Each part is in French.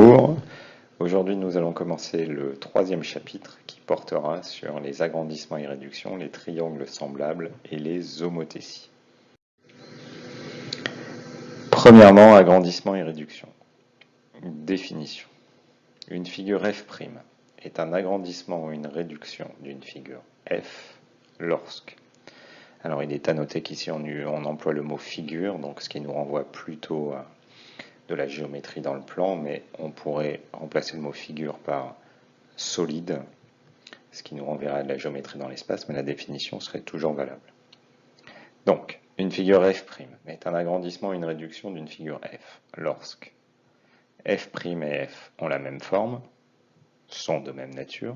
Bonjour, aujourd'hui nous allons commencer le troisième chapitre qui portera sur les agrandissements et réductions, les triangles semblables et les homothéties. Premièrement, agrandissement et réduction. Définition. Une figure f' est un agrandissement ou une réduction d'une figure f lorsque. Alors il est à noter qu'ici on emploie le mot figure, donc ce qui nous renvoie plutôt à de la géométrie dans le plan, mais on pourrait remplacer le mot figure par solide, ce qui nous renverrait à de la géométrie dans l'espace, mais la définition serait toujours valable. Donc, une figure f' est un agrandissement ou une réduction d'une figure f lorsque f' et f ont la même forme, sont de même nature,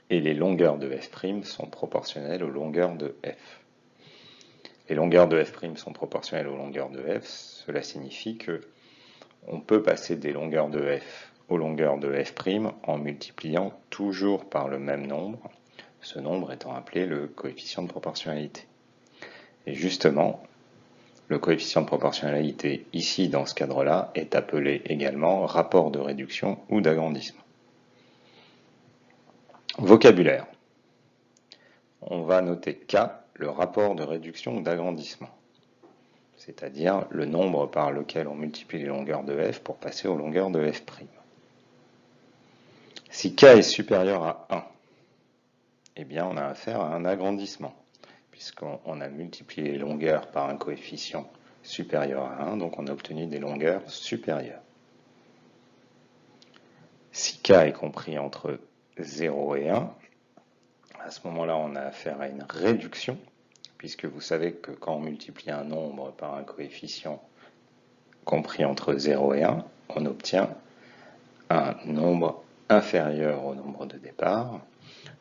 et les longueurs de f' sont proportionnelles aux longueurs de f. Les longueurs de f' sont proportionnelles aux longueurs de f, cela signifie que on peut passer des longueurs de f aux longueurs de f' en multipliant toujours par le même nombre, ce nombre étant appelé le coefficient de proportionnalité. Et justement, le coefficient de proportionnalité, ici dans ce cadre-là, est appelé également rapport de réduction ou d'agrandissement. Vocabulaire. On va noter K, le rapport de réduction ou d'agrandissement, c'est-à-dire le nombre par lequel on multiplie les longueurs de f pour passer aux longueurs de f'. Si K est supérieur à 1, eh bien on a affaire à un agrandissement, puisqu'on a multiplié les longueurs par un coefficient supérieur à 1, donc on a obtenu des longueurs supérieures. Si K est compris entre 0 et 1, à ce moment-là on a affaire à une réduction, puisque vous savez que quand on multiplie un nombre par un coefficient compris entre 0 et 1, on obtient un nombre inférieur au nombre de départ.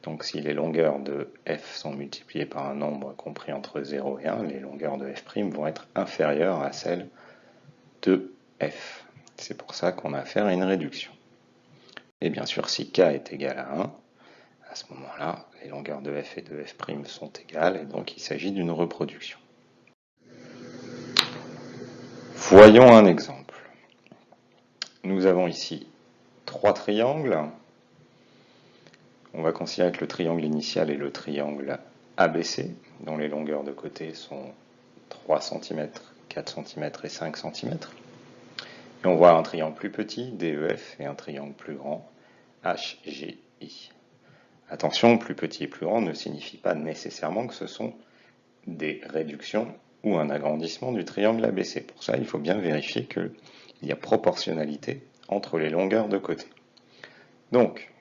Donc si les longueurs de f sont multipliées par un nombre compris entre 0 et 1, les longueurs de f' vont être inférieures à celles de f. C'est pour ça qu'on a affaire à une réduction. Et bien sûr, si k est égal à 1, à ce moment-là, les longueurs de f et de f' sont égales, et donc il s'agit d'une reproduction. Voyons un exemple. Nous avons ici trois triangles. On va considérer que le triangle initial est le triangle ABC, dont les longueurs de côté sont 3 cm, 4 cm et 5 cm. Et on voit un triangle plus petit, DEF, et un triangle plus grand, HGI. Attention, plus petit et plus grand ne signifie pas nécessairement que ce sont des réductions ou un agrandissement du triangle ABC. Pour ça, il faut bien vérifier qu'il y a proportionnalité entre les longueurs de côté. Donc,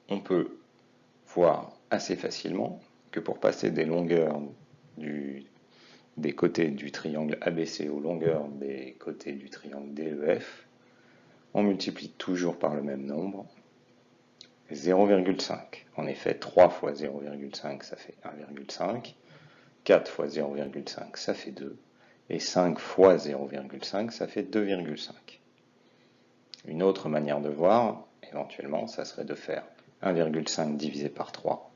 on peut voir assez facilement que pour passer des longueurs des côtés du triangle ABC aux longueurs des côtés du triangle DEF, on multiplie toujours par le même nombre, 0,5. En effet, 3 fois 0,5, ça fait 1,5, 4 fois 0,5, ça fait 2, et 5 fois 0,5, ça fait 2,5. Une autre manière de voir, éventuellement, ça serait de faire 1,5 divisé par 3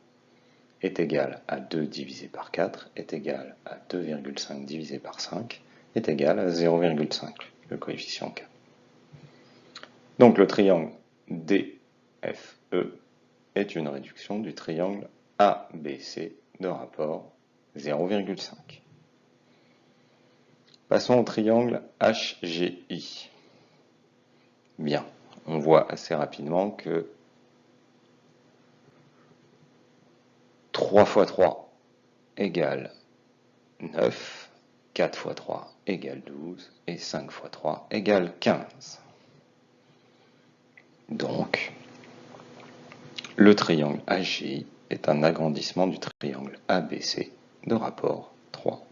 est égal à 2 divisé par 4 est égal à 2,5 divisé par 5 est égal à 0,5, le coefficient K. Donc le triangle DFE est une réduction du triangle ABC de rapport 0,5. Passons au triangle HGI. Bien, on voit assez rapidement que 3 fois 3 égale 9, 4 fois 3 égale 12, et 5 fois 3 égale 15. Donc, le triangle HGI est un agrandissement du triangle ABC de rapport 3.